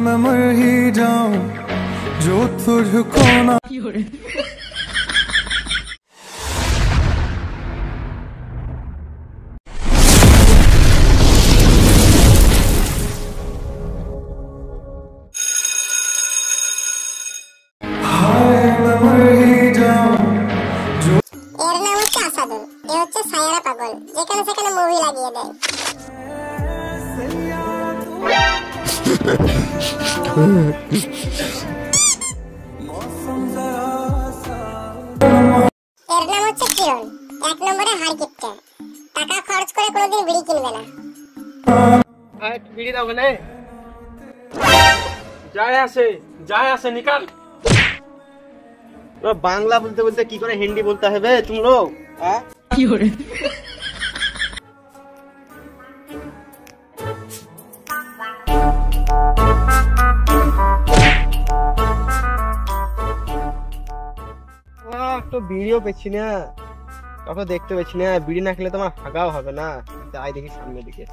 मैं मर ही जाऊं जो तुझको ना। সায়ারা পাগল যেখানে সেখানে মুভি লাগিয়ে দেয়। এর নাম হচ্ছে কিরণ, 1 নম্বরে হাড় কিপটে, টাকা খরচ করে কোনোদিন বিড়ি কিনবে না। বিড়ি দাও কেন? যায় আসে নিকাল। বাংলা বলতে বলতে কি করে হিন্দি বলতে হবে তুম লোগ? কি করে তো বিড়িও পেছি না, কাউকে দেখতে পেছি না। বিড়ি না খেলে তোমার হাগাও হবে না। তাই দেখি সামনের দিকে।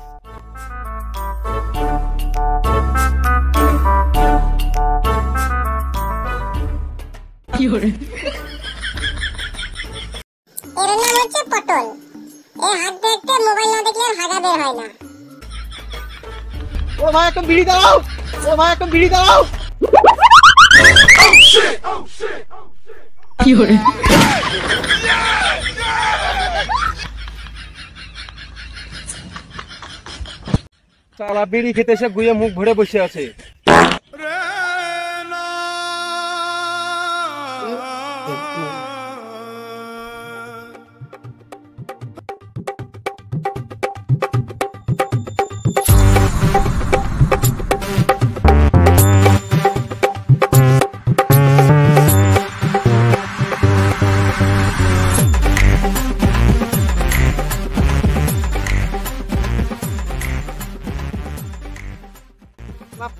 কি করে এর নাম হচ্ছে পটল। এই হাত দেখতে মোবাইল না দেখলে হাগা বের হয় না। ও ভাই একটা বিড়ি দাও, ও ভাই একটা বিড়ি দাও। কি করে সালা বিড়ি খেতে এসে গুয়ে মুখ ভরে বসে আছে।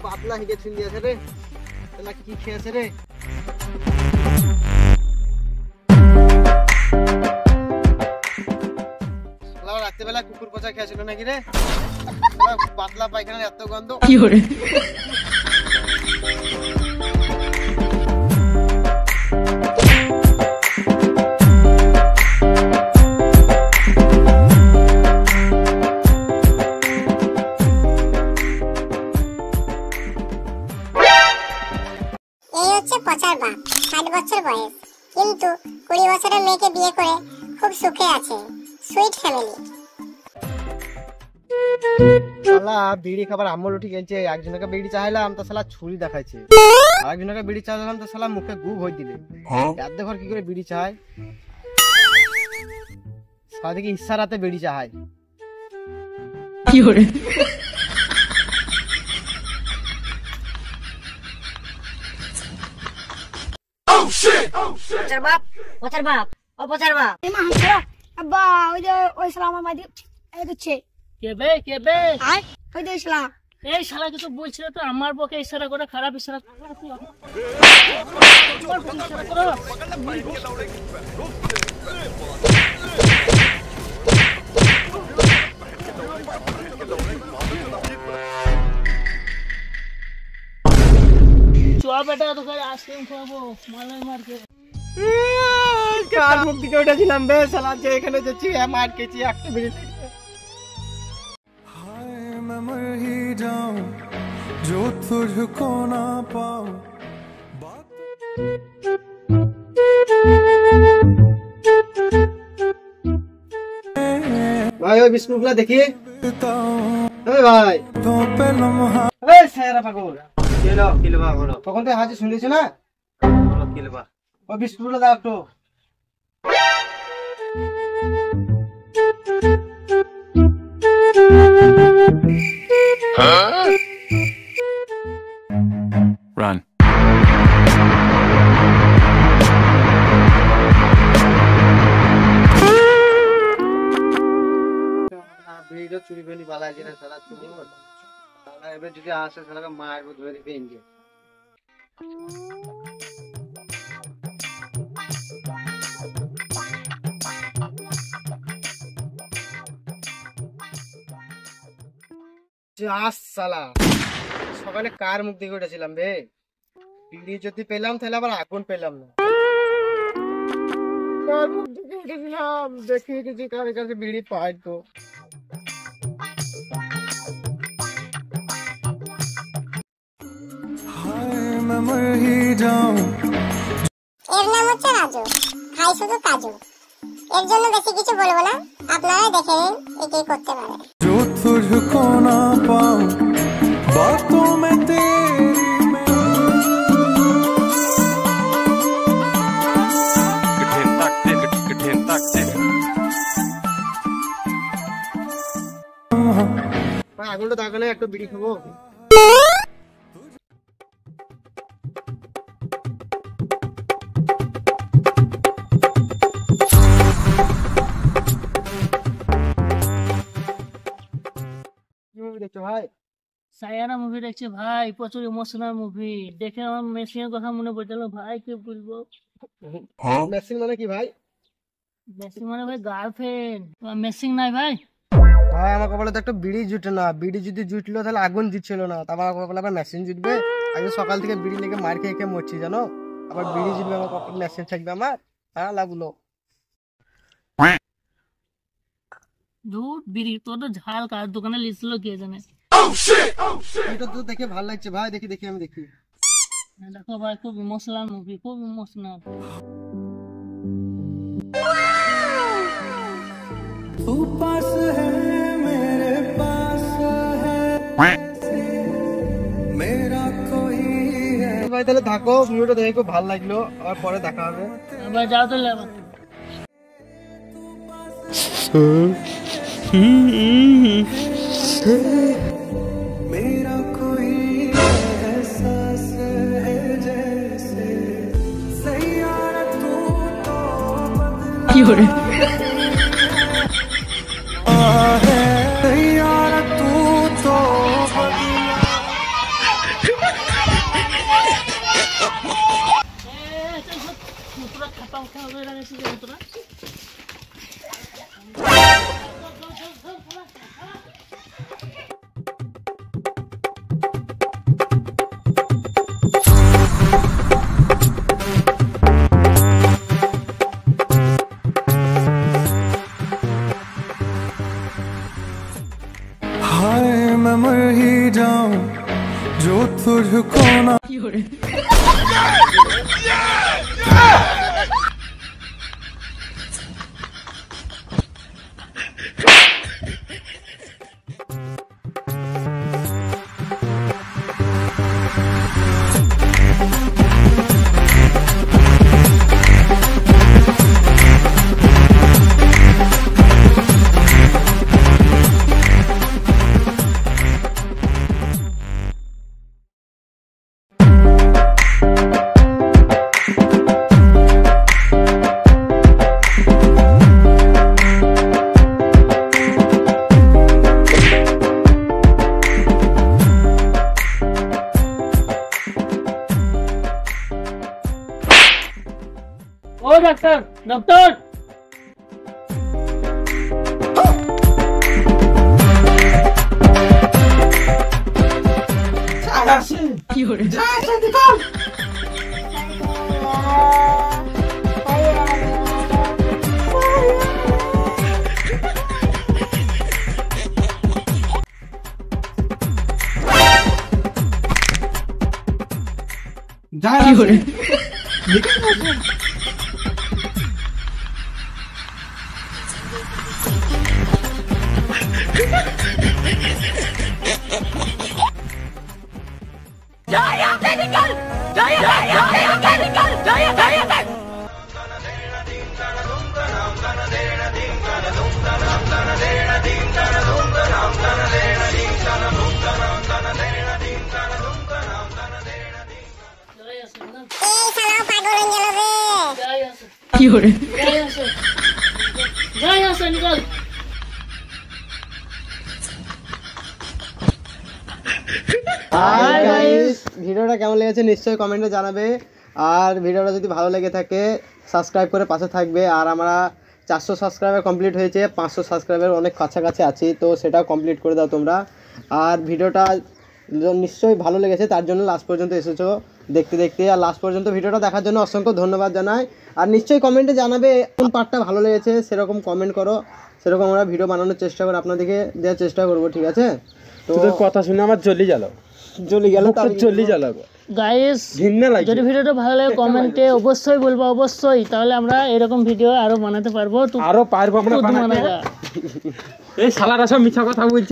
পাতলা হিগে ছুন দিয়েছে রে, তাহলে কি খেয়েছে রে? রাত্রেবেলা কুকুর পচা খেয়েছিল নাকি রে? পাতলা পায়খানার এত গন্ধ। কি করে পচার বাপ, 60 বছর বয়স, কিন্তু 20 বছরের মেয়েকে বিয়ে করে খুব সুখে আছে। Sweet family. শালা বিড়ি খাবার আমল উঠে গেছে। একজনকে বিড়ি চাইলাম তো শালা ছুরি দেখাইছে, আরেকজনকে বিড়ি চাইলাম তো শালা মুখে গু ভই দিলে। এত ঘর কি করে বিড়ি চায়? শালা দেখি ইশারাতে বিড়ি চায়। কি করে পচার বাপ, পচার বাপ, ও পচার বাপ। এমা হামছরা আব্বা ওই যে ওই শালা আমার মাইদি এই দিচ্ছে। কেবে আয় ওই যে শালা, এই শালা কিছু বলছিল তো আমার পক্ষে ইশারা করে খারাপ ইশারা বেটা তোকে আইসক্রিম খাবো মালাই মার্কেট। কার মুখ দিকে উঠেছিলাম বে শালা, যে এখানে যাচ্ছি মার খেয়েছি একটা বিড়ি। हाय मैं मर ही जाऊं जो तुझको ना पाऊं। ভাই ওই বিস্কুটগুলো দেখি। ভাই সায়ারা পাগল কিলবা বলো, তখন তো হাজি শুনেছি না কিলবা। ওই বিস্কুটগুলো দাও একটু। Run. বিড়িটা চুরি ফেলি বালা কিনা সারা চুর। এবার যদি আসে সারাকে মারবো ধরে দিবে ইন্ডিয়া। সালা সকালে কার মুখ দেখে উঠেছিলাম রে? বিড়ি যদি পেলাম তাহলে আবার আগুন পেলাম না। কার মুখ দেখে উঠেছিলাম, দেখি দেখি কার কাছে বিড়ি পাই তো। हाय मैं मर ही जाऊं। এর নাম হচ্ছে রাজু, খাই শুধু কাজু। এর জন্য বেশি কিছু বলবো না, আপনারাই দেখে নিন এ কি করতে পারে। जो तुझको ना पाऊं बातों में तेरी मैं ভাই আগুনটা দাগালে একটু বিড়ি খাবো। কি মুভি দেখছো ভাই? সায়ারা মুভি দেখছি ভাই, প্রচুর ইমোশনাল মুভি। দেখে আমার মেসির কথা মনে পড়ে গেল ভাই, কি বলবো। মেসিং মানে কি ভাই? মেসি মানে ভাই গার্লফ্রেন্ড, মেসিং নাই ভাই। ভাই আমার কপালে তো একটা বিড়ি জুটে না, বিড়ি যদি জুটলো তাহলে আগুন জুটছিল না, তারপর আমার কপালে আবার মেশিন জুটবে। আগে সকাল থেকে বিড়ি লেগে মার খেয়ে খেয়ে মরছি জানো, আবার বিড়ি জুটবে আমার কপালে মেশিন থাকবে আমার। হ্যাঁ লাগলো ধুর বিড়ি, তোর তো ঝাল কার দোকানে লিখছিল কে জানে। এটা তো দেখে ভালো লাগছে ভাই, দেখি দেখি আমি দেখি। দেখো ভাই খুব ইমোশনাল মুভি, খুব ইমোশনাল। तू पास है मेरे पास है मेरा कोई है। ভাই তাহলে থাকো, ভিডিওটা দেখে খুব ভালো লাগলো, আর পরে দেখা হবে। আবার যাও তো লেবা। मेरा कोई एहसास है जैसे सैयारा तू तो কি করে है सैयारा तू तो बदला। পুরা খাপা উঠা হয়ে গেছে যে তোরা। हाय मैं मर ही जाऊं जो तुझको ना ও ডাক্তার, ডক্টর। কি করে কি করে এই শালা পাগল হয়ে গেল রে। কি করে যাই আসে নিকল। হাই গাইস, ভিডিওটা কেমন লেগেছে নিশ্চয়ই কমেন্টে জানাবে, আর ভিডিওটা যদি ভালো লেগে থাকে সাবস্ক্রাইব করে পাশে থাকবে। আর আমরা 400 সাবস্ক্রাইবার কমপ্লিট হয়েছে, 500 সাবস্ক্রাইবার অনেক কাছাকাছি আছি, তো সেটাও কমপ্লিট করে দাও তোমরা। আর ভিডিওটা নিশ্চয়ই ভালো লেগেছে, তার জন্য লাস্ট পর্যন্ত এসেছো দেখতে দেখতে। আর লাস্ট পর্যন্ত ভিডিওটা দেখার জন্য অসংখ্য ধন্যবাদ জানাই। আর নিশ্চয়ই কমেন্টে জানাবে কোন পার্টটা ভালো লেগেছে, সেরকম কমেন্ট করো, সেরকম আমরা ভিডিও বানানোর চেষ্টা করে আপনাদেরকে দেওয়ার চেষ্টা করবো, ঠিক আছে? তো তোদের কথা শুনে আমার জ্বলি গেল, চলি গেল গাইস, ঘৃণা লাগছে। যদি ভিডিওটা ভালো লাগে কমেন্টে অবশ্যই বলবো, অবশ্যই, তাহলে আমরা এরকম ভিডিও আরো বানাতে পারবো। আরো পারবো আমরা তুদ বানাতে। মানেগা। এই শালারা সব মিছা কথা বলছে।